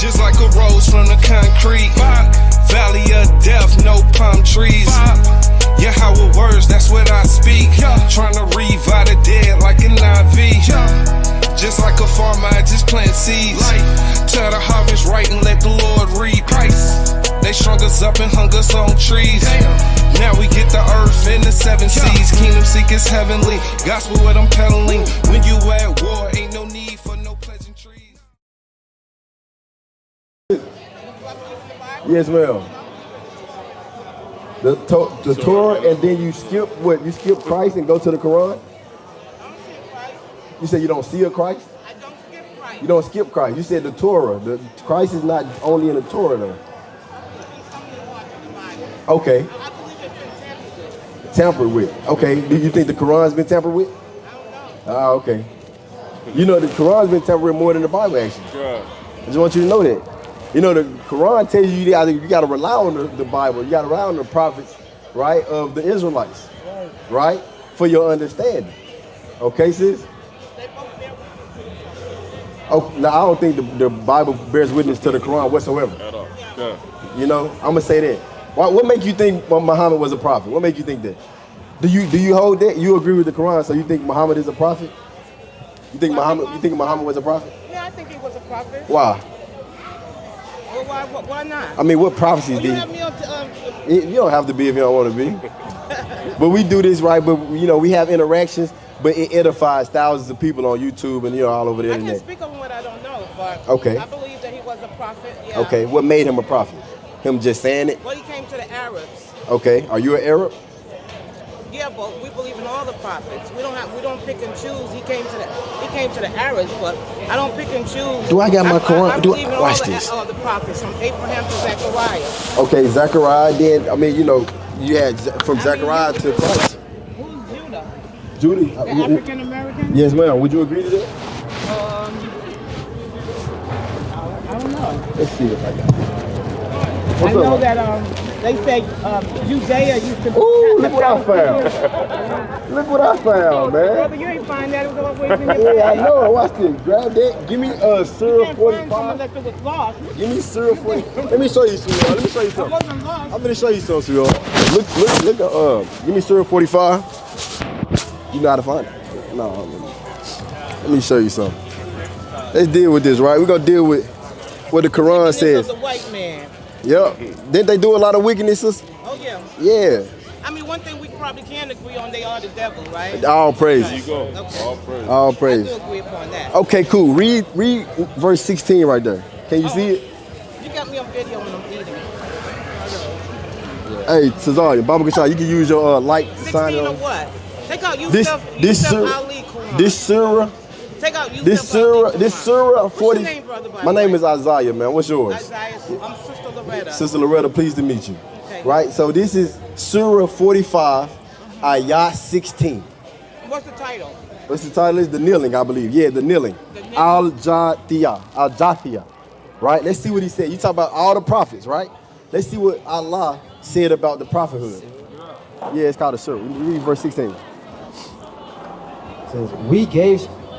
just like a rose from the concrete. Valley of death, no palm trees. Yeah, how it works, that's what I speak. Trying to revive the dead like an IV. Just like a farmer, I just plant seeds. Till the harvest right and let the Lord reap. They strung us up and hung us on trees. Now we get the earth and the seven seas. Kingdom seekers heavenly, gospel what I'm peddling. When you at war, ain't no need for no pleasantries. Yes, ma'am. The Torah, and then you skip what? You skip Christ and go to the Quran? You said you don't see a Christ? I don't skip Christ. You don't skip Christ. You said the Torah. The Christ is not only in the Torah, though. Okay. I believe it's been Tampered with. Okay. Do you think the Quran's been tampered with? I don't know. Ah, okay. You know the Quran's been tampered with more than the Bible, actually. Sure. I just want you to know that. You know, the Quran tells you you got to rely on the Bible. You got to rely on the prophets, right, of the Israelites, right, for your understanding. Okay, sis? Oh, now I don't think the Bible bears witness to the Quran whatsoever. At all. Sure. You know, I'm gonna say that. What make you think Muhammad was a prophet? What make you think that? Do you hold that? You agree with the Quran, so you think Muhammad is a prophet? You think Muhammad was a prophet? Yeah, I think he was a prophet. Why? Well, why not? I mean, what prophecies Well, did you he? have me on You don't have to be if you don't want to be. But we do this right. But you know, we have interactions. But it edifies thousands of people on YouTube and all over the I internet. can speak on what I don't know, but Okay. I believe that he was a prophet. Yeah. Okay, what made him a prophet? Him just saying it? Well, he came to the Arabs. Okay, are you an Arab? Yeah, but we believe in all the prophets. We don't pick and choose. He came to the Arabs, but I don't pick and choose. Do I got my Quran? I believe in Watch all this. the prophets from Abraham to Zechariah. Okay, Zechariah. Then I mean, you had from Zechariah to Christ. Who's Judah? Judy. The African American? Yes, ma'am. Would you agree to that? I don't know. Let's see if I got it. I know that they say Judea used to. Ooh, look what I found. Look what I found, man. Brother, you ain't find that. It was always in your Yeah, I know. Watch this. Grab that. Give me Surah 45. That it was lost. Give me Surah 45. Let me show you something. Let me show you It something. wasn't lost. I'm gonna show you something, sweetheart. Look. Give me Surah 45. You know how to find it? No. Let me show you something. Let's deal with this, right? We're gonna deal with what the Quran says. The white man. Yep. Didn't they do a lot of wickednesses? Oh yeah. Yeah. I mean, one thing we probably can agree on, they are the devil, right? All praise. There you go. Okay. All praise. All I praise. do agree upon that. Okay, cool. Read verse 16 right there. Can you see it? You got me on video when I'm eating. Hey, Cesaria, Baba Kashai, you can use your light to sign 16 or on. what? Take out This Yusuf Surah, Ali Quran. this Surah, Take out Yusuf this Surah, Ali this Quran. Surah What's 40. your name, brother, by My the name way? is Isaiah, man. What's yours? Isaiah. I'm Sister Loretta. Sister Loretta, pleased to meet you. Okay. Right? So this is Surah 45, Ayah 16. What's the title? What's the title? Is the kneeling, I believe. Yeah, the kneeling. The kneeling. Al-Jathiyah. Right? Let's see what he said. You talk about all the prophets, right? Let's see what Allah said about the prophethood. Yeah, it's called a surah. Read verse 16. It says,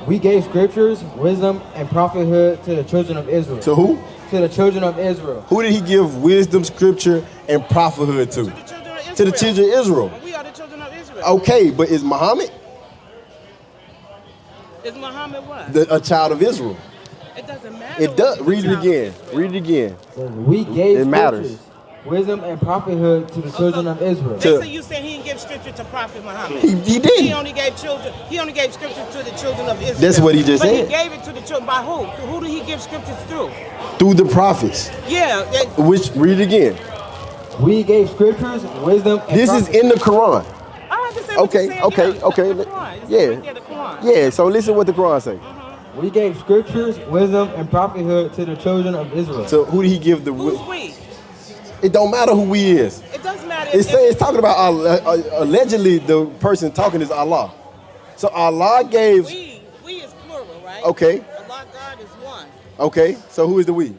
we gave scriptures, wisdom, and prophethood to the children of Israel. To who? To the children of Israel. Who did he give wisdom, scripture, and prophethood to? To the children of Israel. To the children of Israel. We are the children of Israel. Okay, but is Muhammad Is Muhammad what? a child of Israel? It doesn't matter. It does. what Read it child again. is. Read it again. It says, we gave It matters. scriptures, wisdom, and prophethood to the children of Israel. They say you saying he didn't give scripture to Prophet Muhammad. He did. He only gave scripture to the children of Israel. That's what he just but said. He gave it to the children by who? Who did he give scriptures through? Through the prophets. Yeah. Which, read it again. We gave scriptures, wisdom, and This is in the Quran. I understand what Okay, you're saying. okay, Yeah, okay. the Quran. It's Yeah. right there, the Quran. Yeah, so listen what the Quran say. we gave scriptures, wisdom, and prophethood to the children of Israel. So who did he give the Who's we? It don't matter who we is. It doesn't matter. It's talking about allegedly the person talking is Allah. So Allah gave. We is plural, right? Okay. Allah God is one. Okay. So who is the we?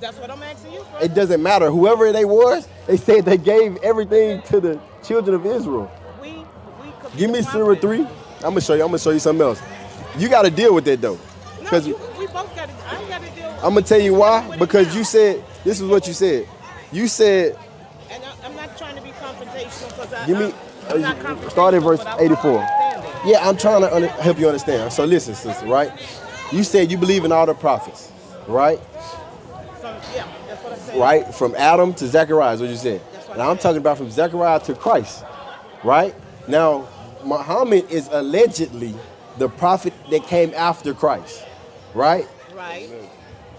That's what I'm asking you. It doesn't matter. Whoever they was, they said they gave everything to the children of Israel. We could Give be me the Surah prophet. 3. I'm gonna show you something else. You got to deal with that though, No, because we both got to. I got to I'm gonna tell you why. Because you said this is what you said. You said. And I'm not trying to be confrontational because Give me. I'm not confrontational. Start at verse but I 84. understand it. Yeah, I'm trying to help you understand. So listen, sister, right? You said you believe in all the prophets, right? Yeah, that's what I said. Right? From Adam to Zechariah is what you said. And I'm talking about from Zechariah to Christ, right? Now, Muhammad is allegedly the prophet that came after Christ, right? Right.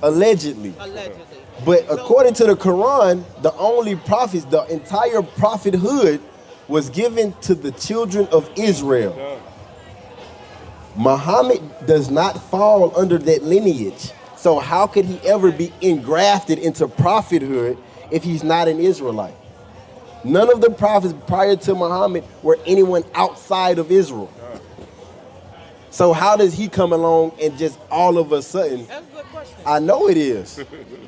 Allegedly. Allegedly. But according to the Quran, the only prophets, the entire prophethood was given to the children of Israel. Muhammad does not fall under that lineage. So how could he ever be engrafted into prophethood if he's not an Israelite? None of the prophets prior to Muhammad were anyone outside of Israel. So how does he come along and just all of a sudden? That's a good question. I know it is,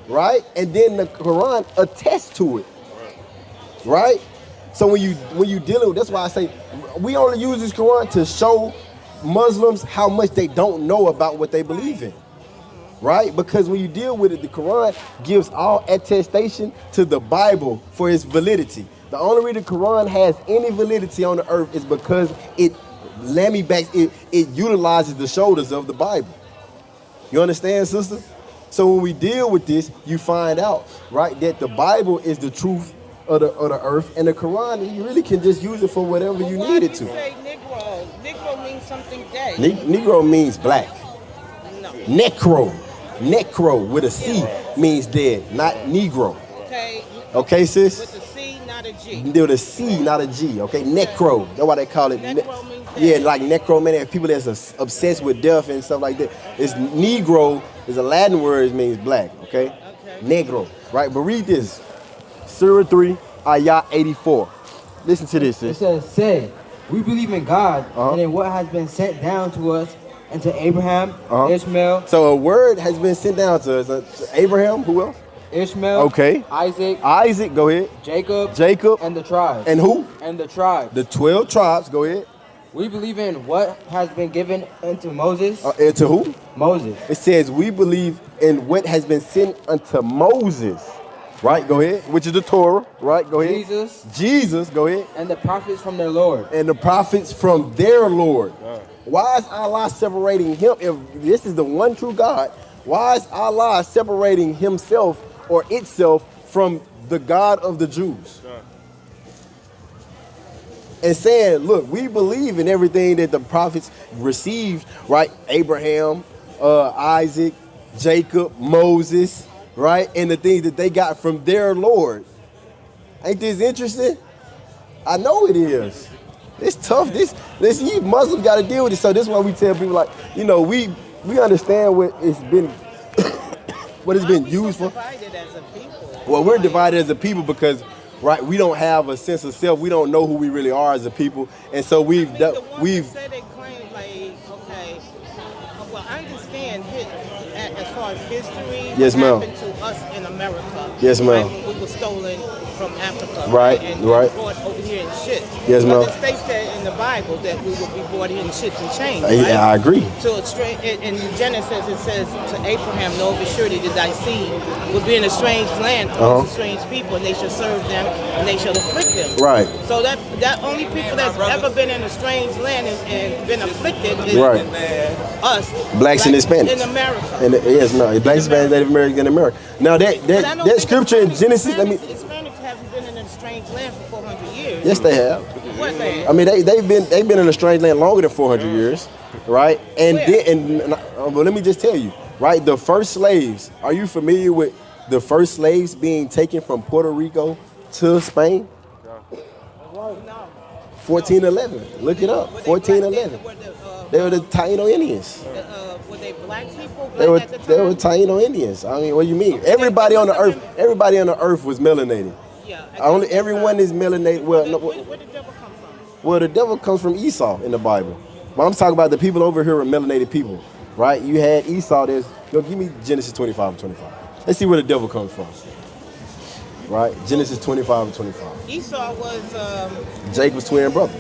right? And then the Quran attests to it, right? So when you dealing with, that's why I say we only use this Quran to show Muslims how much they don't know about what they believe in, right? Because when you deal with it, the Quran gives all attestation to the Bible for its validity. The only reason the Quran has any validity on the earth is because it utilizes the shoulders of the Bible. You understand, sister? So when we deal with this, you find out, right, that the Bible is the truth of the earth, and the Quran, you really can just use it for whatever you need it to. Say Negro. Negro means something dead. Negro means black. No. Necro with a C means dead, not Negro. Okay. Okay, sis? With a C, not a G. With a C, not a G. Okay, necro. That's why they call it. Necro means death. Yeah, like necromantic people that's obsessed with death and stuff like that. It's Negro is a Latin word. It means black. Okay. Negro. Right. But read this. Surah 3, Ayah 84. Listen to this, It sis. says, say, we believe in God and in what has been sent down to us and to Abraham, Ishmael. So a word has been sent down to us. To Abraham, who else? Ishmael, Okay. Isaac, Go ahead. Jacob, and the tribes. And who? And the tribes. The 12 tribes. Go ahead. We believe in what has been given unto Moses. And to who? Moses. It says we believe in what has been sent unto Moses. Right, go ahead. Which is the Torah. Right, go ahead. Jesus, go ahead. And the prophets from their Lord. And the prophets from their Lord. Why is Allah separating him? If this is the one true God, why is Allah separating himself or itself from the God of the Jews? And saying, look, we believe in everything that the prophets received, right? Abraham, Isaac, Jacob, Moses, right? And the things that they got from their Lord. Ain't this interesting? I know it is. It's tough. You Muslims got to deal with it. So this is why we tell people, like, you know, we understand what it's been, what it's been used for. Divided as a people. Well, we're divided as a people because, right, we don't have a sense of self. We don't know who we really are as a people, and so we've Say they claim, like, okay, well, I understand as far as history. Yes, ma'am. Happened to us in America. Yes, ma'am. Right, when we were stolen from Africa. Right, and right. brought over here in shit. Yes, ma'am. But it states that in the Bible that we will be brought here in shits and chains. Yeah, I agree. So in Genesis it says to Abraham, "Know of a surety that thy seed will be in a strange land, amongst a strange people, and they shall serve them, and they shall afflict them." Right. So that only people that's ever been in a strange land and been afflicted is us, blacks and Hispanics in America. And blacks, Hispanics, Native Americans in America. Now that scripture in Genesis, Hispanics haven't been in a strange land for 400 years. Yes, they have. What land? I mean, they've been in a strange land longer than 400 years, right? And well, let me just tell you, right? The first slaves. Are you familiar with the first slaves being taken from Puerto Rico to Spain? No. 1411. Look it up. 1411. They were the Taino Indians. Were they black people? They were Taino Indians. I mean, what do you mean? Everybody on the earth was melanated. Yeah. Everyone is melanated. Well, Where did the devil come from? Well, the devil comes from Esau in the Bible. But I'm talking about the people over here are melanated people, right? You had Esau. Give me Genesis 25 and 25. Let's see where the devil comes from. Right? Genesis 25 and 25. Esau was Jacob's twin brother.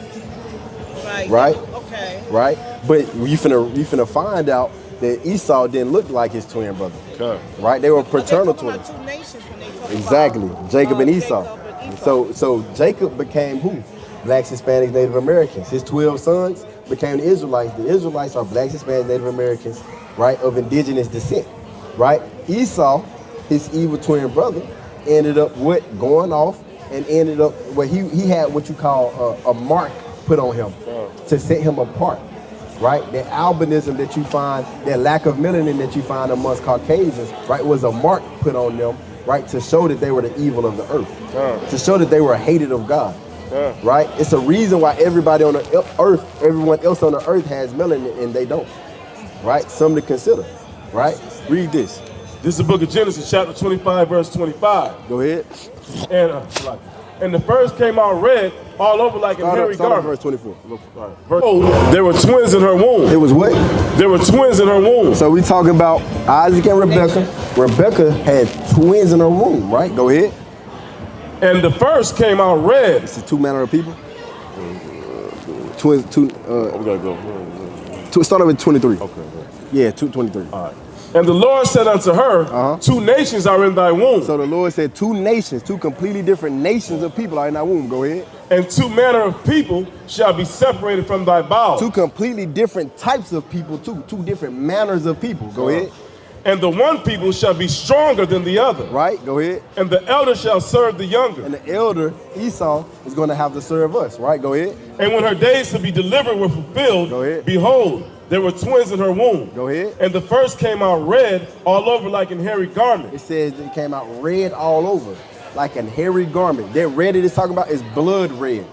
Right. Right? Okay. Right? But you finna find out that Esau didn't look like his twin brother. Okay. Right? They were But paternal they talk about twins. 2 nations when they talk Exactly. about, Jacob and Esau. Jacob and Esau. So Jacob became who? Blacks, Hispanics, Native Americans. His 12 sons became the Israelites. The Israelites are blacks, Hispanics, Native Americans, right, of indigenous descent, right? Esau, his evil twin brother, ended up going off and ended up he had what you call a mark put on him to set him apart, right? That albinism that you find, that lack of melanin that you find amongst Caucasians, right, was a mark put on them, right, to show that they were the evil of the earth, to show that they were hated of God. Right? It's a reason why everybody on the earth, everyone else on the earth has melanin and they don't. Right? Something to consider. Right? Read this. This is the book of Genesis, chapter 25, verse 25. Go ahead. And the first came out red all over like a hairy garment. Verse 24. There were twins in her womb. It was what? There were twins in her womb. So we talking about Isaac and Rebecca. Rebecca had twins in her womb, right? Go ahead. And the first came out red. This is two manner of people. Twins, We gotta go. start with 23. Okay. Yeah, 23. All right. And the Lord said unto her, 2 nations are in thy womb. So the Lord said 2 nations, 2 completely different nations of people are in thy womb. Go ahead. And 2 manner of people shall be separated from thy bowels. 2 completely different types of people too. 2 different manners of people. Go ahead. And the one people shall be stronger than the other. Right, go ahead. And the elder shall serve the younger. And the elder, Esau, is going to have to serve us. Right, go ahead. And when her days to be delivered were fulfilled, Go ahead. behold, there were twins in her womb. Go ahead. And the first came out red all over like an hairy garment. It says it came out red all over, like a hairy garment. That red it is talking about is blood red,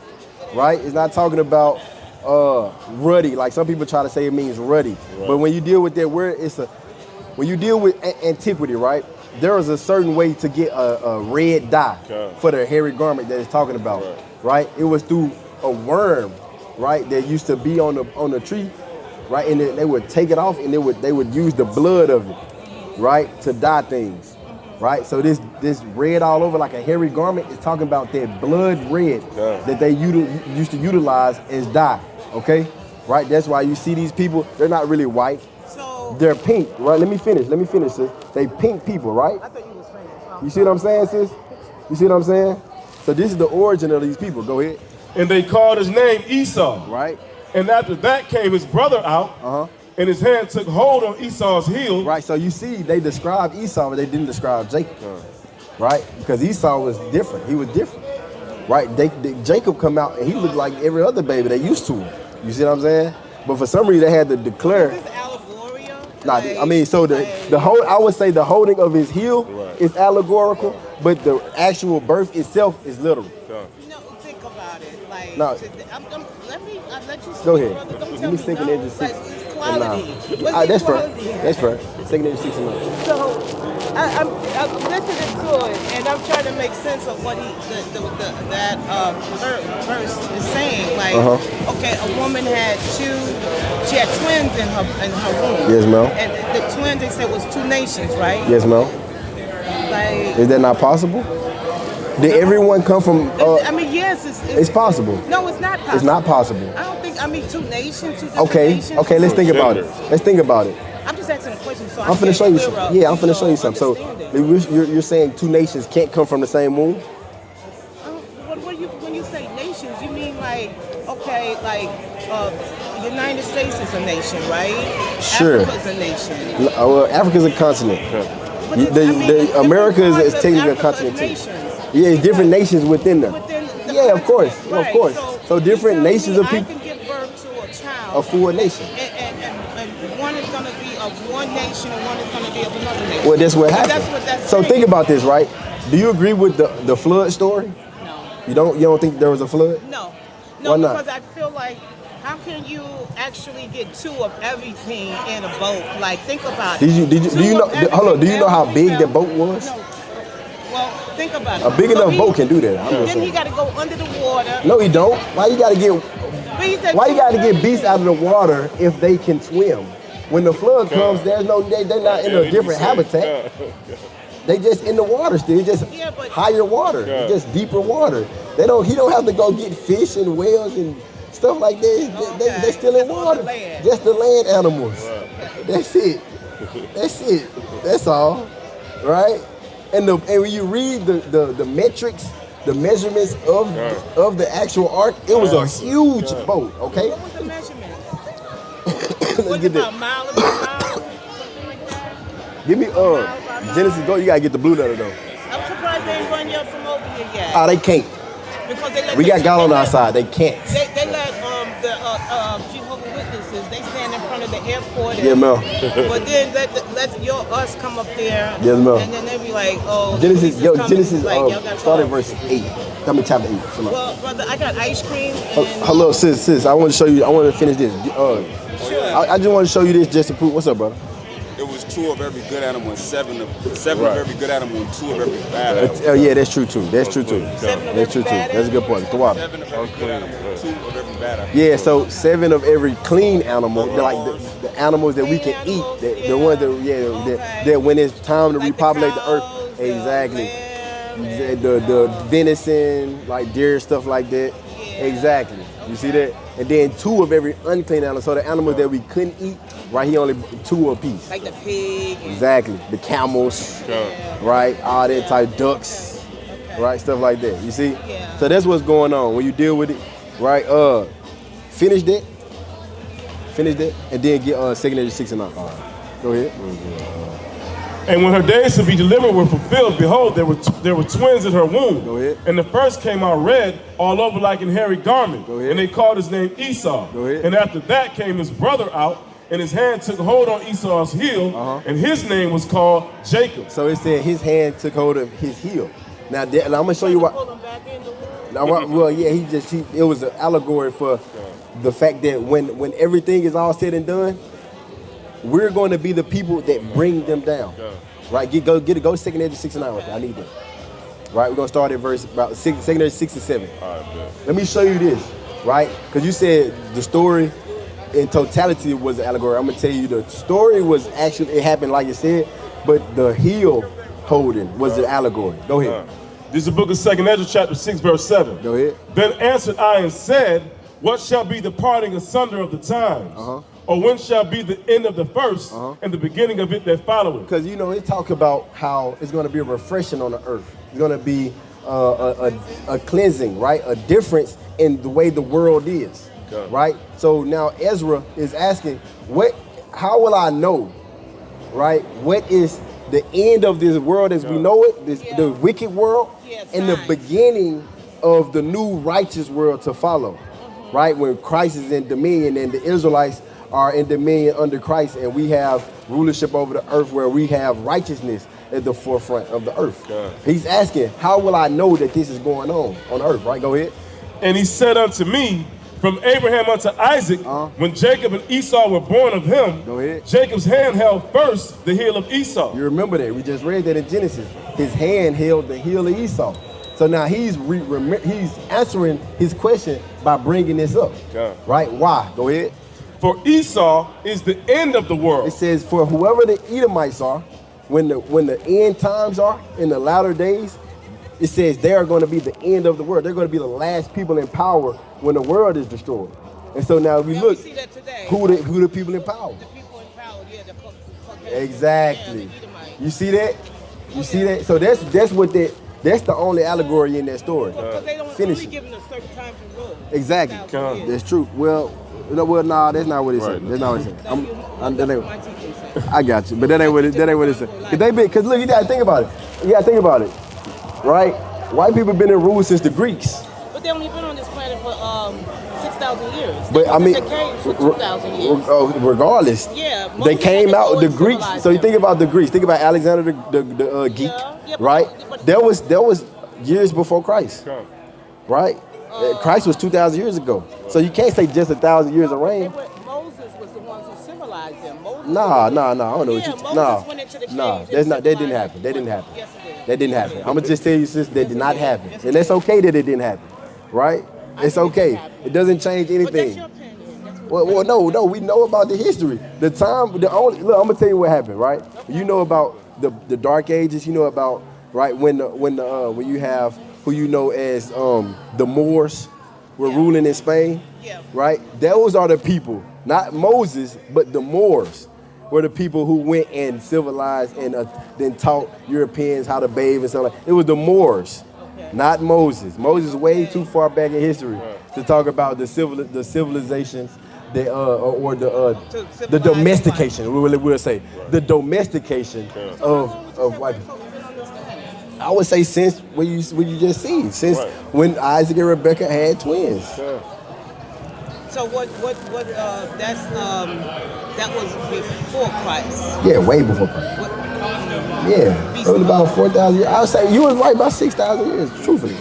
right? It's not talking about ruddy, like some people try to say it means ruddy. Right. But when you deal with that word, when you deal with antiquity, right? There is a certain way to get a red dye for the hairy garment that it's talking about, right? It was through a worm, right? That used to be on the tree, right? And they would take it off and they would use the blood of it, right? To dye things, right? So this red all over like a hairy garment is talking about that blood red that they used to utilize as dye, okay? Right? That's why you see these people, they're not really white. They're pink, right? Let me finish, sis. They pink people, right? I thought you was finished. You see what I'm saying, sis? You see what I'm saying? So this is the origin of these people. Go ahead. And they called his name Esau. Right. And after that came his brother out, and his hand took hold on Esau's heel. Right, so you see, they described Esau, but they didn't describe Jacob. Right? Because Esau was different. He was different. Right? Jacob come out and he looked like every other baby they used to him. You see what I'm saying? But for some reason they had to declare. Is this allegoria? Nah, I mean, so the whole, I would say the holding of his heel is allegorical, but the actual birth itself is literal. No, think about it. Like, No. I'll let you speak. Go ahead. Brother. Don't Give tell me me second no. edge of 6 Like, it's and quality. 9. What's That's the fair. quality? That's fair. Second edge of 6 and 9. So I'm listening to it, and I'm trying to make sense of what that verse is saying. Like, okay, a woman she had twins in her womb. Yes, ma'am. And the twins, they said, was 2 nations, right? Yes, ma'am. Like, Is that not possible? Did everyone come from? I mean, yes, It's possible. No, it's not possible. It's not possible. I don't think. I mean, 2 nations, 2 different Okay, nations. okay, let's think about it. Let's think about it. I'm just asking a question, so I'm finna show you something. Yeah, I'm finna show you something. So you're saying 2 nations can't come from the same womb? When you say nations, you mean like, okay, like United States is a nation, right? Sure. Africa's a nation. Well, Africa's a continent. But it's America is parts of technically a Africa continent too. nations. Yeah, it's different nations within them. Yeah, of course, Right. of course. So different nations of I people, can give birth to a a child, full nation. and one is going to be of one nation and one is going to be of another nation. Well, that's what Because happened. That's what that's So saying. think about this, right? Do you agree with the flood story? No. You don't think there was a flood? No, Why not? because I feel like, how can you actually get 2 of everything in a boat? Like, think about it. Do you know? Hold on. Do you know how big that boat was? No. Well, think about it. A big enough boat can do that. I'm just Then he saying. got to go under the water. No, he don't. Why you gotta get? But he said Why you 2 gotta of get beasts out of the water if they can swim? When the flood comes, they're not in a different habitat. They just in the water still. It's just higher water. It's just deeper water. He don't have to go get fish and whales and stuff like that. They still in Just on the water. land. Just the land animals. That's it. That's it. That's all. Right? And when you read the metrics, the measurements of the actual ark, it was a huge boat. Okay. What was the measurement? Let's Was get it about that. mile by mile? Something like that? Give me Genesis. Go. You gotta get the blue letter though. I'm surprised they ain't run you up from over here yet. Ah, they can't. Because they let We got God on our side. They can't. They let the Jehovah's Witnesses, they stand in front of the airport. Yeah, Mel. But then let us come up there. Yes, ma'am. And then they be like, oh, Genesis. police is coming. Genesis. Like, y'all gotta Start at talk. verse 8. Tell me chapter 8. Come on. Well, brother, I got ice cream. And Hello, sis. I want to show you. I want to finish this. Sure. I just want to show you this just to prove. What's up, brother? It was 2 of every good animal and 7 of every good animal and 2 of every bad animal. Oh yeah, that's true too. That's true too. That's true too. That's a good point. The water. 7 of every good animal and 2 of every bad animal. Yeah, so 7 of every clean animal, like the animals that we can eat, the ones that when it's time to like repopulate the cows, earth, exactly. lamb, The venison, like deer, stuff like that. Exactly. You see that? And then 2 of every unclean animal. So the animals that we couldn't eat, right here only 2 apiece. like the pig. And, Exactly. The camels, right? All that type ducks, right? Stuff like that. You see? Yeah. So that's what's going on when you deal with it, right? Finish that, and then get 2 Edge 6 and 9. All right. Go ahead. And when her days to be delivered were fulfilled, behold, there were twins in her womb. Go ahead. And the first came out red, all over like an hairy garment. Go ahead. And they called his name Esau. Go ahead. And after that came his brother out, and his hand took hold on Esau's heel, and his name was called Jacob. So it said his hand took hold of his heel. Now I'm gonna show you pull what. them back in the womb. Now, well, yeah, it was an allegory for the fact that when everything is all said and done, we're going to be the people that bring them down. Right? Go 2 Edge 6 and 9. I need that. Right? We're gonna start at verse about 2 Edge 6 and 7. All right, man. Let me show you this, right? Because you said the story in totality was an allegory. I'm gonna tell you the story was actually, it happened like you said, but the heel holding was the allegory. Go ahead. This is the book of 2 Ezra, chapter 6, verse 7. Go ahead. Then answered I and said, what shall be the parting asunder of the times? Or when shall be the end of the first and the beginning of it that followeth? Because it talks about how it's going to be a refreshing on the earth. It's going to be a cleansing, right? A difference in the way the world is, right? So now Ezra is asking, how will I know, right? What is the end of this world as we know it, the wicked world, and the beginning of the new righteous world to follow, right? When Christ is in dominion and the Israelites are in dominion under Christ, and we have rulership over the earth where we have righteousness at the forefront of the earth. He's asking, how will I know that this is going on earth, right? Go ahead. And he said unto me, from Abraham unto Isaac, when Jacob and Esau were born of him, Go ahead. Jacob's hand held first the heel of Esau. You remember that? We just read that in Genesis. His hand held the heel of Esau. So now he's answering his question by bringing this up, right? Why? Go ahead. For Esau is the end of the world. It says, for whoever the Edomites are, when the end times are in the latter days, it says they are going to be the end of the world. They're going to be the last people in power when the world is destroyed. And so now we look, see that today. who the people in power? The people in power, yeah, the Caucasians. Exactly. Yeah, the Edomites. You see that? You see that? So that's the only allegory in that story. Because they don't Finish only it. given a certain time to rule. Exactly. 1,000 years. That's true. Well, nah, that's not what it said. That's not what it said. That's what my teaching said. I got you, but that ain't what it said. Cause look, you gotta think about it. You gotta think about it, right? White people been in rule since the Greeks. But they only been on this planet for 6,000 years. But I mean, they came for 2,000 years. Regardless, Yeah, they Moses came had to out. go The and Greeks. civilize So you them. think about the Greeks. Think about Alexander the geek, Yeah, right? but- That was years before Christ, right? Christ was 2,000 years ago. So you can't say just 1,000 years of reign. Moses was the ones who civilized them. Moses Nah. I don't know what Yeah, you. Moses went into the Nah. caves That's and not. That didn't civilized happen. That didn't happen. Yes, it did. That didn't happen. I'm gonna just tell you, sis, that did not happen, and that's okay that it didn't happen, right? It's okay. It doesn't change But that's anything. your opinion. That's Well, what no, we know about the history. Look, I'm gonna tell you what happened, right? You know about the Dark Ages. You know about, right, when you have who you know as the Moors, were ruling in Spain, right? Those are the people, not Moses, but the Moors were the people who went and civilized and then taught Europeans how to bathe and stuff like that. It was the Moors, not Moses. Moses is way too far back in history to talk about the civilizations, the domestication. We'll say the domestication of white people. I would say since what you just seen, since when Isaac and Rebecca had twins. So that was before Christ. Yeah, way before Christ. Yeah, it was about 4,000 years. I would say you was right about 6,000 years, truthfully.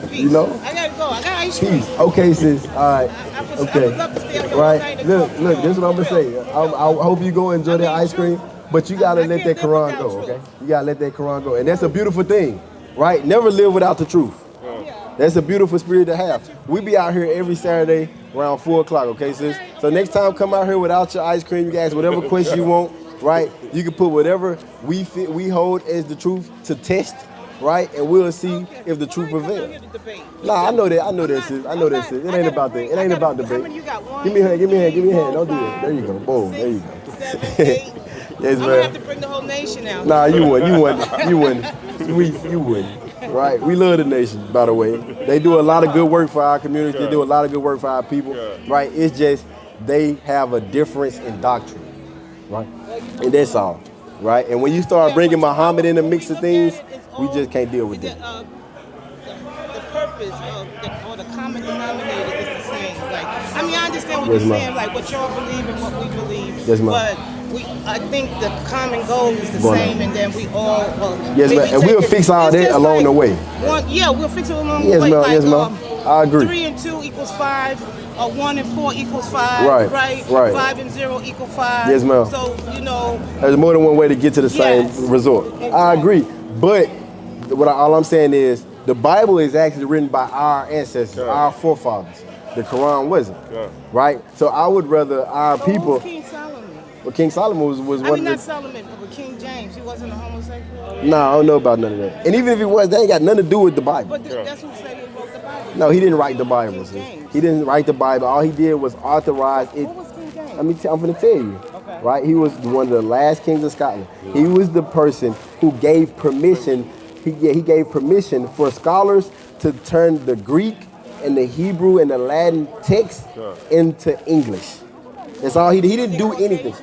Peace. You know? I gotta go. I got ice cream. Peace. Okay, sis. All right. Okay. I would love to stay on your Right. night and Look. talk This to is what I'm gonna say. I hope you go enjoy that ice cream, but you gotta let that Quran go. Okay. You gotta let that Quran go, and that's a beautiful thing, right? Never live without the truth. That's a beautiful spirit to have. We be out here every Saturday around 4 o'clock, okay, sis? So next time, come out here without your ice cream. You can ask whatever question you want, right? You can put whatever we hold as the truth to test, right? And we'll see if the truth prevails. Nah, I know that, sis. It ain't about that. It ain't about debate. Give me a hand. Don't do that. There you go. Boom. There you go. 7, 8. Yes, I'm gonna have to bring the whole nation out. Nah, you wouldn't. You wouldn't. Right, we love the nation, by the way. They do a lot of good work for our community. They do a lot of good work for our people, right? It's just they have a difference in doctrine, right? And that's all, right? And when you start bringing Muhammad in the mix of things, we just can't deal with that. The purpose or the common denominator is the same. Like, I mean, I understand what you're saying, like what y'all believe and what we believe, but I think the common goal is the same, and then we all. Yes, ma'am. And we'll fix all that along the way. We'll fix it along the way. Yes, ma'am. I agree. 3 and 2 equals 5. 1 and 4 equals 5. Right. 5 and 0 equal 5. Yes, ma'am. So there's more than one way to get to the same result. Exactly. I agree, but all I'm saying is the Bible is actually written by our ancestors, our forefathers. The Quran wasn't, right? So I would rather our people. Well, King Solomon was one of the... not Solomon, but King James. He wasn't a homosexual? Nah, I don't know about none of that. And even if he was, that ain't got nothing to do with the Bible. But that's who said he wrote the Bible. No, he didn't write the Bible. He didn't write the Bible. All he did was authorize it. What was King James? I'm going to tell you. Okay. Right? He was one of the last kings of Scotland. He was the person who gave permission. He gave permission for scholars to turn the Greek and the Hebrew and the Latin text into English. That's all he did. He didn't do anything.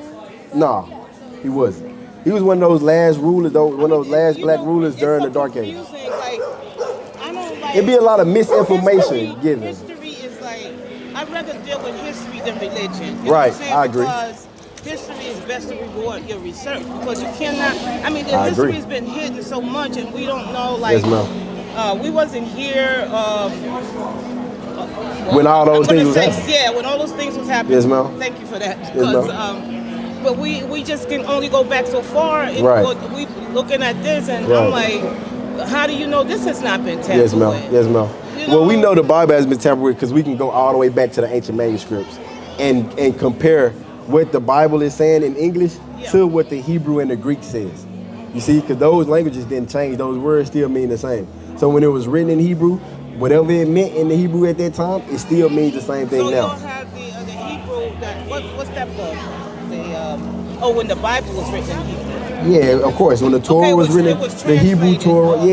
No, he wasn't. He was one of those last rulers, one of those last black rulers during the Dark Ages. It'd be a lot of misinformation given. History is like, I'd rather deal with history than religion. You right, know I agree. Because history is best to reward your research, because you cannot, I mean, the history has been hidden so much and we don't know, like, we wasn't here when all those things was happening. Yeah, when all those things was happening. Yes, ma'am. Thank you for that. Because, but we just can only go back so far. And we looking at this, and I'm like, how do you know this has not been tampered with? Yes, ma'am. You know? Well, we know the Bible has been tampered with because we can go all the way back to the ancient manuscripts and compare what the Bible is saying in English to what the Hebrew and the Greek says. You see, because those languages didn't change; those words still mean the same. So when it was written in Hebrew, whatever it meant in the Hebrew at that time, it still means the same thing now. So you have the Hebrew. What's that book? When the Bible was written in Hebrew. Yeah, of course. When the Torah was written, the Hebrew Torah,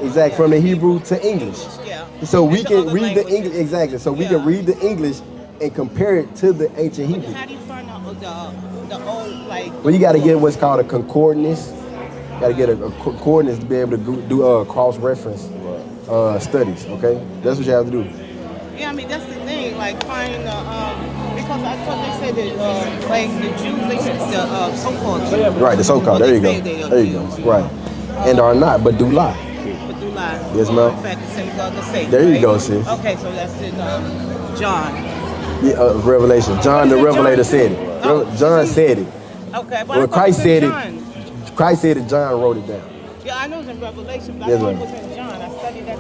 exactly, from the Hebrew to English. Yeah. So we can read the English, exactly. So we can read the English and compare it to the ancient Hebrew. How do you find out the old, like? Well, you got to get what's called a concordance. You got to get a concordance to be able to do cross-reference studies. Okay, that's what you have to do. Yeah, I mean that's the thing. Like find because I thought they said that like the Jews, they said the so-called Jews. Right, the so-called. There you go. There you go. Right, and are not, but do lie. But do lie. Yes, ma'am. In fact, the synagogue of Satan. There you go, sis. Okay, so that's in John. Yeah, Revelation. John the Revelator said it. John said it. Okay, but when Christ said it, Christ said it. John wrote it down. Yeah, I know it's in Revelation, but I thought it was in John. I studied that.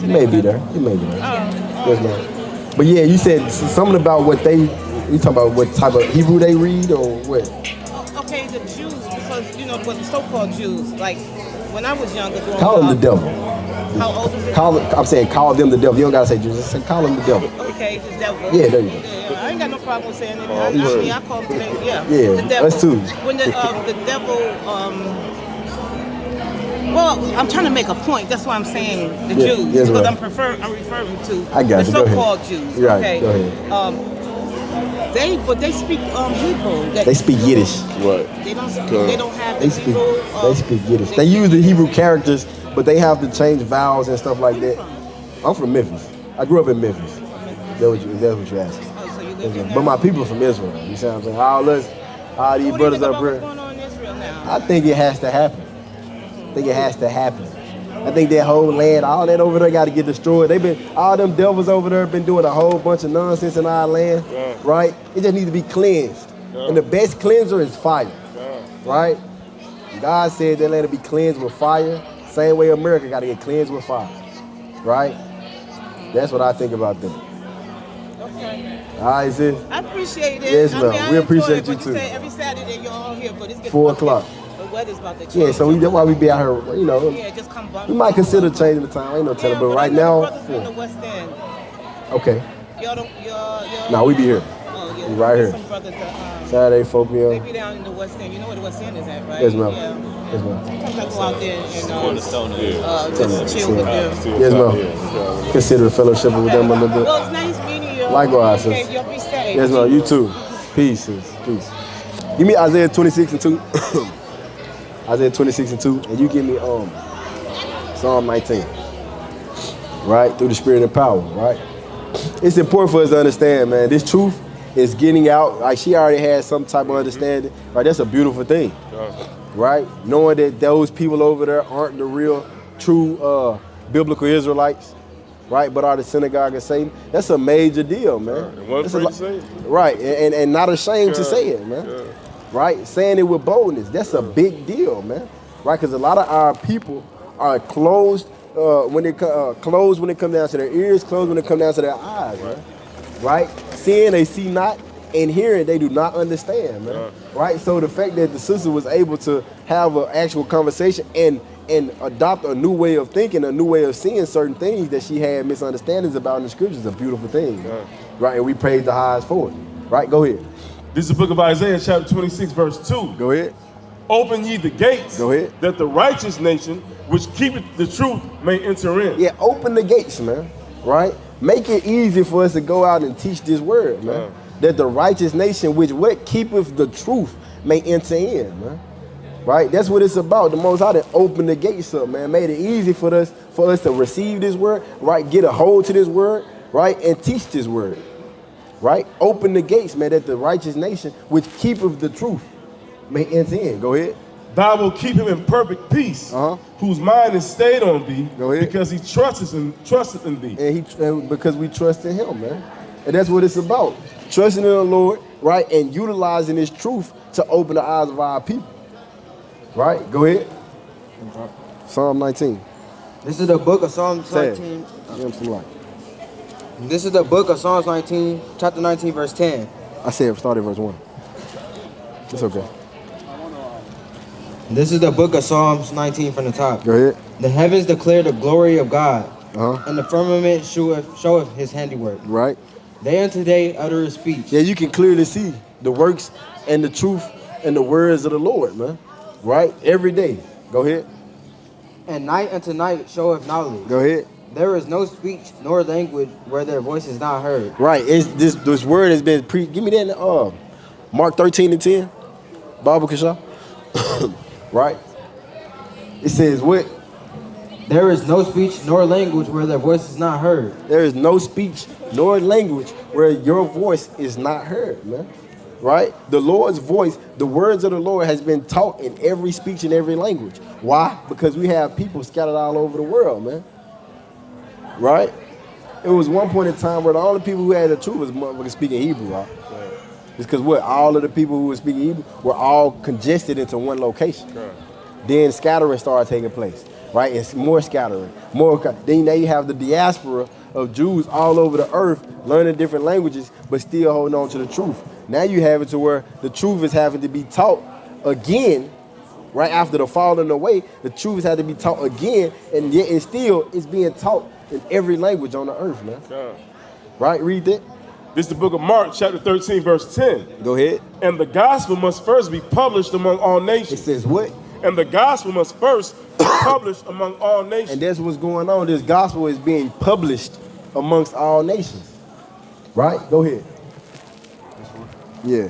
You may be there. You may be there. Yes, ma'am. But yeah, you said something about what you talking about what type of Hebrew they read or what? Okay, the Jews, because but the so-called Jews, like when I was younger, call them the devil. How old is it? I'm saying call them the devil. You don't gotta say Jesus. Say call them the devil. Okay, the devil. Yeah, there you go. Yeah, I ain't got no problem with saying it. I call him today. Yeah. Yeah, The devil. us too. When the devil. Well, I'm trying to make a point. That's why I'm saying the Jews, yes, because right. I'm referring to I got the you. Go ahead. so-called Jews. Right, Okay. go ahead. They speak Hebrew. They speak Yiddish. Right. They don't have the They speak Hebrew. they speak Yiddish. They use the Hebrew characters, but they have to change vowels and stuff like that. I'm from Memphis. I grew up in Memphis. That's what you asked. Oh, so you live in But my people from Israel. You see what I'm saying? All these What do you brothers think up about here. what's going on in Israel now? I think it has to happen. I think that whole land, all that over there got to get destroyed. All them devils over there been doing a whole bunch of nonsense in our land, right? It just needs to be cleansed. And the best cleanser is fire, right? God said that let it be cleansed with fire. Same way America got to get cleansed with fire, right? That's what I think about that. Okay. All right, sis? I appreciate it. Yes, I ma'am. mean, I We enjoy appreciate it, you but too. Say every Saturday you're all here, but it's getting 4 o'clock. The weather's about to change. Yeah, so that's why we be out here, you know. Yeah, just come by. We might consider changing the time. Ain't no telling, but right now, brothers from the West End. okay. Y'all don't. Y'all. Nah, we be here. Oh, yeah. We right There's here. Some brothers that, Saturday, 4 they p.m. be down in the West End. You know where the West End is at, right? Yes, ma'am. Yeah. Yes, ma'am. Sometimes I go out there and Cornerstone. just chill with them. Yes, ma'am. Consider fellowship with them a little bit. Well, it's nice meeting you. Likewise, sis. Okay, y'all be safe. Yes, ma'am. You too. Peace, sis. Peace. Give me Isaiah 26 and 2. Isaiah 26 and 2. And you give me Psalm 19. Right? Through the spirit and power, right? It's important for us to understand, man. This truth is getting out. Like she already had some type of understanding. Right? That's a beautiful thing. Right? Knowing that those people over there aren't the real, true biblical Israelites. Right, but are the synagogue of Satan? That's a major deal, man. And one afraid to say it. Right, and not ashamed to say it, man. Right, saying it with boldness. That's a big deal, man. Right, because a lot of our people are closed when it closed when it comes down to their ears, closed when it comes down to their eyes, man. Right, seeing they see not, and hearing they do not understand, man. Right, so the fact that the sister was able to have an actual conversation and adopt a new way of thinking, a new way of seeing certain things that she had misunderstandings about in the scriptures, is a beautiful thing. Right, and we praise the highest for it. Right, go ahead. This is the book of Isaiah, chapter 26, verse 2. Go ahead. Open ye the gates, Go ahead. that the righteous nation, which keepeth the truth, may enter in. Yeah, open the gates, man. Right? Make it easy for us to go out and teach this word, man. That the righteous nation, which what keepeth the truth, may enter in, man. Right? That's what it's about. The Most High that opened the gates up, man. Made it easy for us to receive this word, right? Get a hold to this word, right? And teach this word. Right? Open the gates, man, that the righteous nation, which keepeth the truth, may enter in. Go ahead. Thou will keep him in perfect peace, whose mind is stayed on thee, Go ahead. because he trusteth in thee. And because we trust in him, man. And that's what it's about. Trusting in the Lord, right? And utilizing his truth to open the eyes of our people. Right? Go ahead. Psalm 19. This is the book of Psalms 19. Give him some light. This is the book of Psalms 19, chapter 19, verse 10. I said start at verse 1. It's okay. This is the book of Psalms 19 from the top. Go ahead. The heavens declare the glory of God, Uh-huh. and the firmament showeth his handiwork. Right. Day unto day utter his speech. Yeah, you can clearly see the works and the truth and the words of the Lord, man. Right? Every day. Go ahead. And night unto night showeth knowledge. Go ahead. There is no speech nor language where their voice is not heard. Right. It's this word has been give me that Mark 13 and 10. Bible Kasha. Right? It says what? There is no speech nor language where their voice is not heard. There is no speech nor language where your voice is not heard, man. Right? The Lord's voice, the words of the Lord has been taught in every speech and every language. Why? Because we have people scattered all over the world, man. Right? It was one point in time where the only people who had the truth was motherfuckers speaking Hebrew, right? It's because what? All of the people who were speaking Hebrew were all congested into one location. Then scattering started taking place, right? It's more scattering, then now you have the diaspora of Jews all over the earth learning different languages, but still holding on to the truth. Now you have it to where the truth is having to be taught again, right after the falling away, the truths had to be taught again, and yet and still it's being taught in every language on the earth, man. Right? Read that. This is the book of Mark, chapter 13, verse 10. Go ahead. And the gospel must first be published among all nations. It says what? And the gospel must first be published among all nations. And that's what's going on. This gospel is being published amongst all nations. Right? Go ahead. Yeah.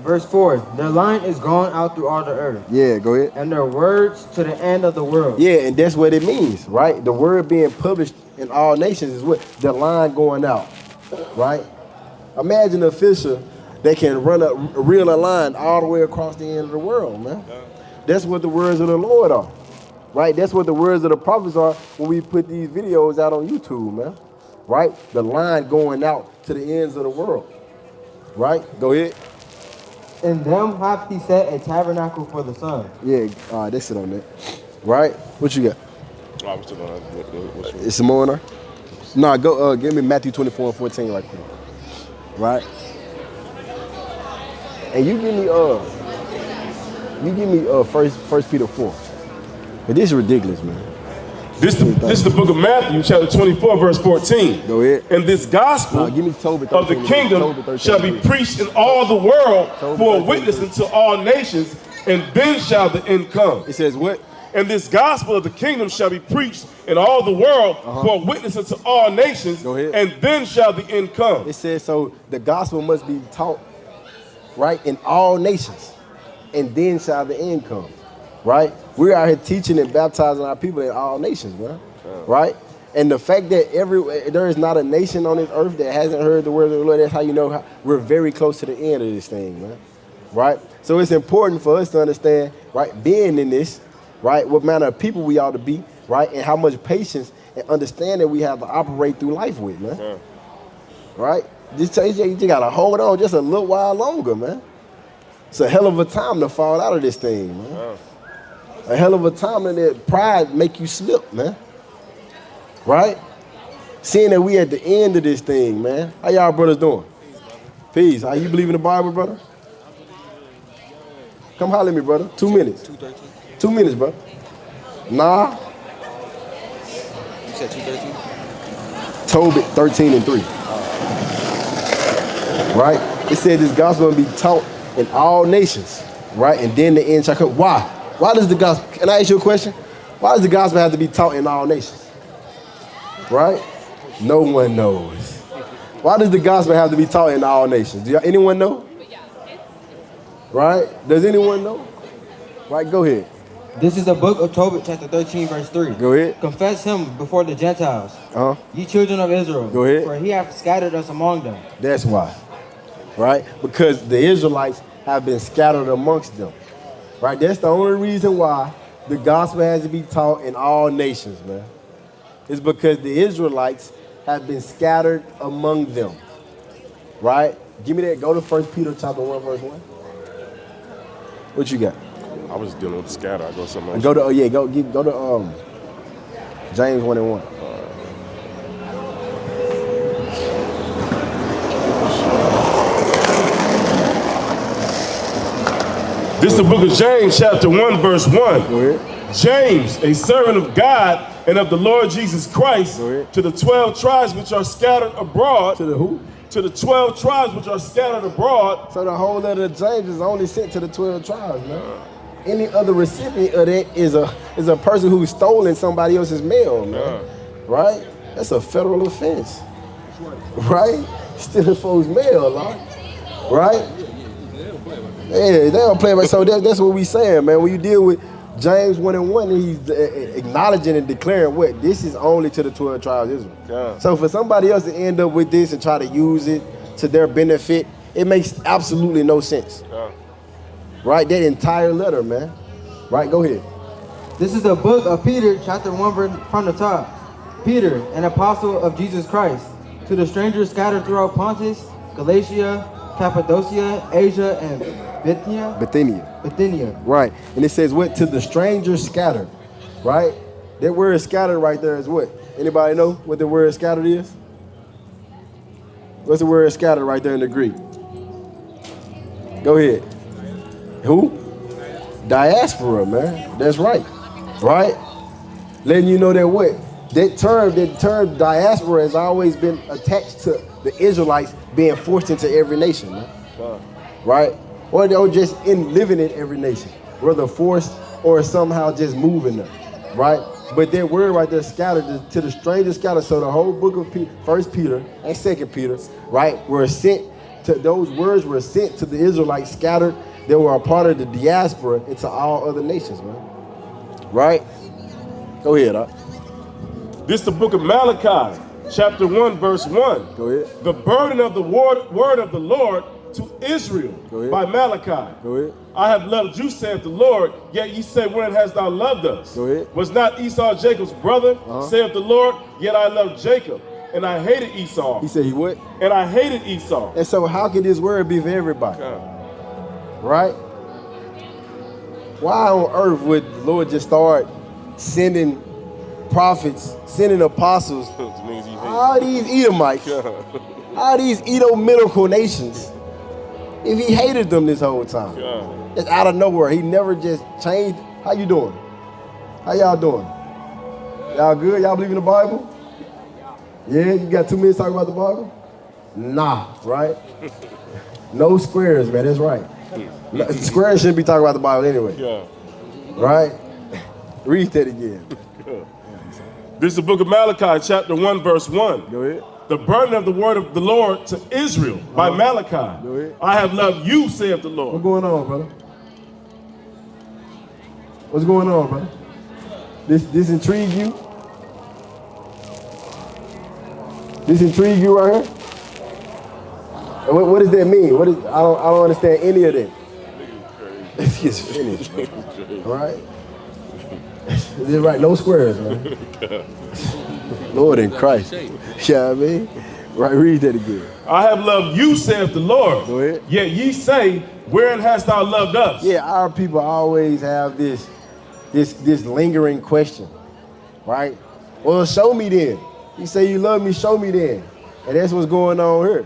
Verse 4, their line is gone out through all the earth. Yeah, go ahead. And their words to the end of the world. Yeah, and that's what it means, right? The word being published in all nations is what? The line going out, right? Imagine an official that can reel a line all the way across the end of the world, man. That's what the words of the Lord are, right? That's what the words of the prophets are when we put these videos out on YouTube, man, right? The line going out to the ends of the world, right? Go ahead. In them hath he set a tabernacle for the sun. Yeah, they sit on that, right? What you got? It's some more in there? Nah, go give me Matthew 24 and 14 right quick. Right? And you give me First Peter 4. But this is ridiculous, man. This is the book of Matthew, chapter 24, verse 14. Go ahead. And this gospel give me Tobit of the 13, kingdom Tobit 13. shall be preached in all the world Tobit for a 13. witness unto all nations, and then shall the end come. It says what? And this gospel of the kingdom shall be preached in all the world for a witness unto all nations, Go ahead. and then shall the end come. It says so the gospel must be taught, right, in all nations, and then shall the end come, right? We're out here teaching and baptizing our people in all nations, man, right? And the fact that there is not a nation on this earth that hasn't heard the word of the Lord, that's how you know we're very close to the end of this thing, man, right? So it's important for us to understand, right, being in this, right, what manner of people we ought to be, right, and how much patience and understanding we have to operate through life with, man, right? You just gotta hold on just a little while longer, man. It's a hell of a time to fall out of this thing, man. A hell of a time and that pride make you slip, man. Right? Seeing that we at the end of this thing, man. How y'all brothers doing? Peace. How you believe in the Bible, brother? Come holler at me, brother. 2 minutes. 2:13. 2 minutes, brother. Nah. You said 2:13? Tobit 13 and 3. Right? It said this gospel will be taught in all nations. Right? And then the end shall come. Why? Why does the gospel, can I ask you a question? Why does the gospel have to be taught in all nations? Right? No one knows. Why does the gospel have to be taught in all nations? Anyone know? Right? Does anyone know? Right, go ahead. This is the book of Tobit, chapter 13, verse 3. Go ahead. Confess him before the Gentiles, ye children of Israel. Go ahead. For he hath scattered us among them. That's why. Right? Because the Israelites have been scattered amongst them. Right? That's the only reason why the gospel has to be taught in all nations, man. It's because the Israelites have been scattered among them. Right? Give me that. Go to 1 Peter chapter 1, verse 1. What you got? I was dealing with the scatter. I go somewhere else. Go to James 1 and 1. This is the book of James, chapter 1, verse 1. Go ahead. James, a servant of God and of the Lord Jesus Christ, to the 12 tribes which are scattered abroad. To the who? To the 12 tribes which are scattered abroad. So the whole letter of James is only sent to the 12 tribes, man. Any other recipient of that is a person who's stolen somebody else's mail, man. Right? That's a federal offense. Right? Stealing folks' mail, right? Yeah, they don't play about. So that's what we saying, man. When you deal with James 1 and 1, he's acknowledging and declaring what? This is only to the 12 tribes of Israel. So for somebody else to end up with this and try to use it to their benefit, it makes absolutely no sense. Right? That entire letter, man. Right? Go ahead. This is the book of Peter, chapter 1, verse from the top. Peter, an apostle of Jesus Christ, to the strangers scattered throughout Pontus, Galatia, Cappadocia, Asia, and Bithynia. Right. And it says what? To the strangers scattered. Right? That word scattered right there is what? Anybody know what the word scattered is? What's the word scattered right there in the Greek? Go ahead. Who? Diaspora, man. That's right. Right? Letting you know that what? That term diaspora has always been attached to the Israelites being forced into every nation, man. Right? Or just in living in every nation, whether forced or somehow just moving them, right? But that word right there, scattered, to the stranger scattered. So the whole book of 1 Peter and 2 Peter, right, were sent to, those words were sent to the Israelites scattered. They were a part of the diaspora into all other nations, man. Right? Go ahead, This is the book of Malachi, chapter 1, verse 1. Go ahead. The burden of the word of the Lord to Israel by Malachi. Go ahead. I have loved you, saith the Lord, yet ye say, when hast thou loved us? Go ahead. Was not Esau Jacob's brother, saith the Lord, yet I loved Jacob, and I hated Esau. He said he what? And I hated Esau. And so how can this word be for everybody? Right? Why on earth would the Lord just start sending prophets, sending apostles, all these Edomites, all these Edomitical nations, if he hated them this whole time? It's out of nowhere. He never just changed. How you doing? How y'all doing? Y'all good? Y'all believe in the Bible? Yeah, you got 2 minutes talking about the Bible? Nah, right? No squares, man, that's right. Squares shouldn't be talking about the Bible anyway. Right? Read that again. This is the book of Malachi, chapter 1, verse 1. Go ahead. The burden of the word of the Lord to Israel by Malachi. Go ahead. I have loved you, saith the Lord. What's going on, brother? What's going on, brother? This intrigue you? This intrigue you right here? What does that mean? I don't understand any of that. This gets finished, man. All right? Is it right? No squares, man. Lord in Christ. You know what I mean? Right, read that again. I have loved you, saith the Lord. Go ahead. Yet ye say, wherein hast thou loved us? Yeah, our people always have this lingering question, right? Well, show me then. You say you love me, show me then. And that's what's going on here,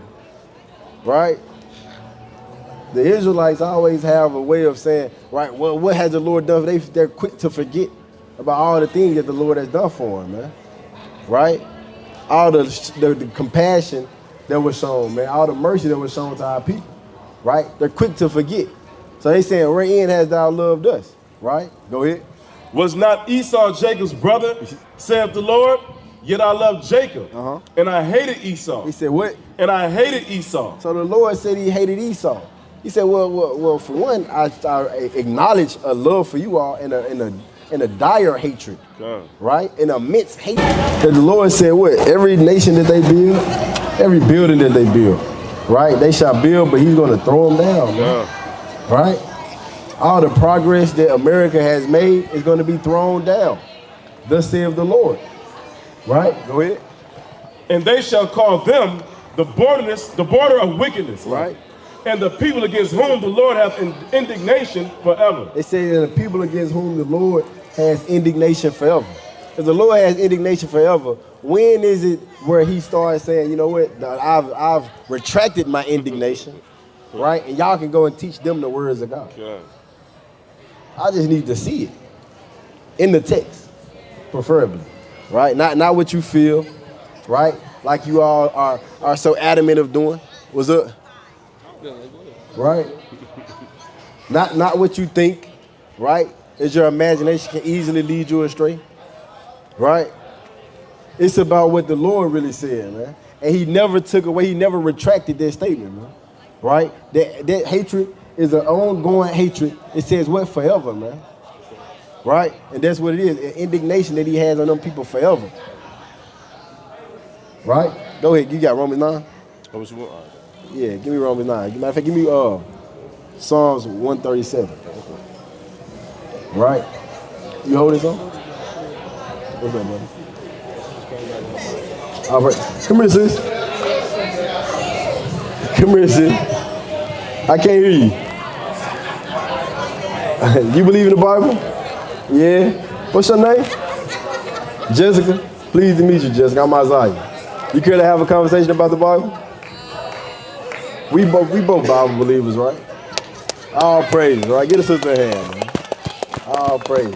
right? The Israelites always have a way of saying, right, well, what has the Lord done? They're quick to forget about all the things that the Lord has done for them, man, right? All the compassion that was shown, man, all the mercy that was shown to our people, right? They're quick to forget. So they saying, wherein hast thou loved us, right? Go ahead. Was not Esau Jacob's brother, saith the Lord? Yet I loved Jacob, and I hated Esau. He said, what? And I hated Esau. So the Lord said he hated Esau. He said, well, for one, I acknowledge a love for you all and a dire hatred, right? An immense hatred. That the Lord said, what? Every nation that they build, every building that they build, right? They shall build, but he's going to throw them down, man. Right? All the progress that America has made is going to be thrown down. Thus saith the Lord. Right? Go ahead. And they shall call them the border of wickedness. Right. And the people against whom the Lord hath indignation forever. They say that the people against whom the Lord has indignation forever. If the Lord has indignation forever, when is it where he starts saying, you know what, I've retracted my indignation, right? And y'all can go and teach them the words of God. I just need to see it in the text, preferably, right? Not what you feel, right? Like you all are so adamant of doing. What's up? Right? Not what you think, right? As your imagination can easily lead you astray, right? It's about what the Lord really said, man. And he never took away, he never retracted that statement, man. Right? That hatred is an ongoing hatred. It says what? Forever, man. Right? And that's what it is, an indignation that he has on them people forever. Right? Go ahead, you got Romans 9? Romans 1. Yeah, give me Romans 9. Matter of fact, give me Psalms 137. Right? You hold this on? What's up, buddy? All right. Come here, sis. Come here, sis. I can't hear you. You believe in the Bible? Yeah. What's your name? Jessica. Pleased to meet you, Jessica. I'm Isaiah. You care to have a conversation about the Bible? We both Bible believers, right? All praise, right? Get a sister a hand, man. All praise.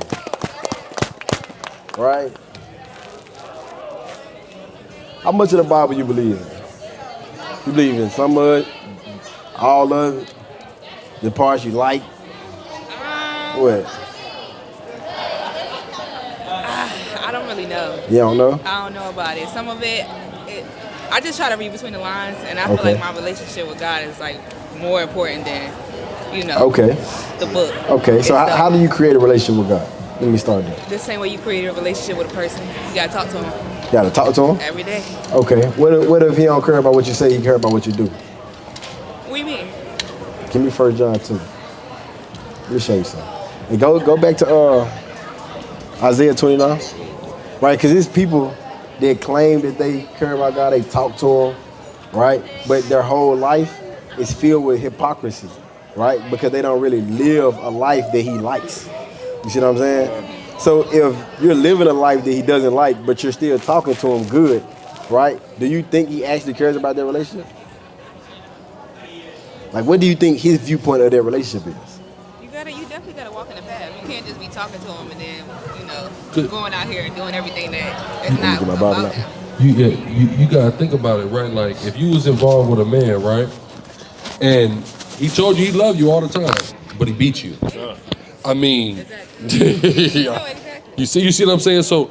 Right? How much of the Bible you believe in? You believe in some of it, all of it, the parts you like? What? I don't really know. You don't know? I don't know about it. Some of it, I just try to read between the lines, and I feel like my relationship with God is like more important than, you know, the book. Okay, so how do you create a relationship with God? Let me start there. The same way you create a relationship with a person, you gotta talk to him. You gotta talk to him? Every day. Okay, what if he don't care about what you say, he care about what you do? What do you mean? Give me 1 John 2. Let me show you something. And go back to Isaiah 29. Right, because it's people that claim that they care about God, they talk to him, right? But their whole life is filled with hypocrisy, right? Because they don't really live a life that he likes. You see what I'm saying? So if you're living a life that he doesn't like, but you're still talking to him good, right? Do you think he actually cares about their relationship? Like, what do you think his viewpoint of their relationship is? You definitely gotta walk in the path. You can't just be talking to him and then, you know, going out here and doing everything that's not about him. You gotta think about it, right? Like, if you was involved with a man, right, and he told you he loved you all the time, but he beat you. I mean, Exactly. No, exactly. you see what I'm saying? So.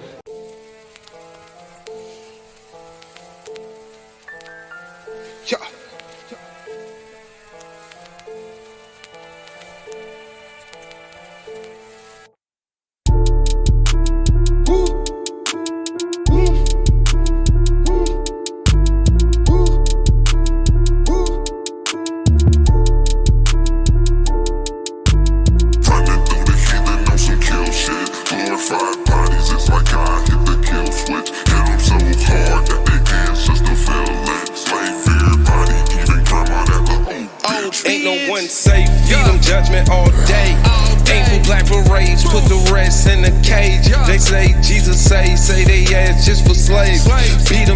Ain't no one safe, feed them judgment all day. Ain't for black parades, put the rest in the cage. They say Jesus say they ass just for slaves. Beat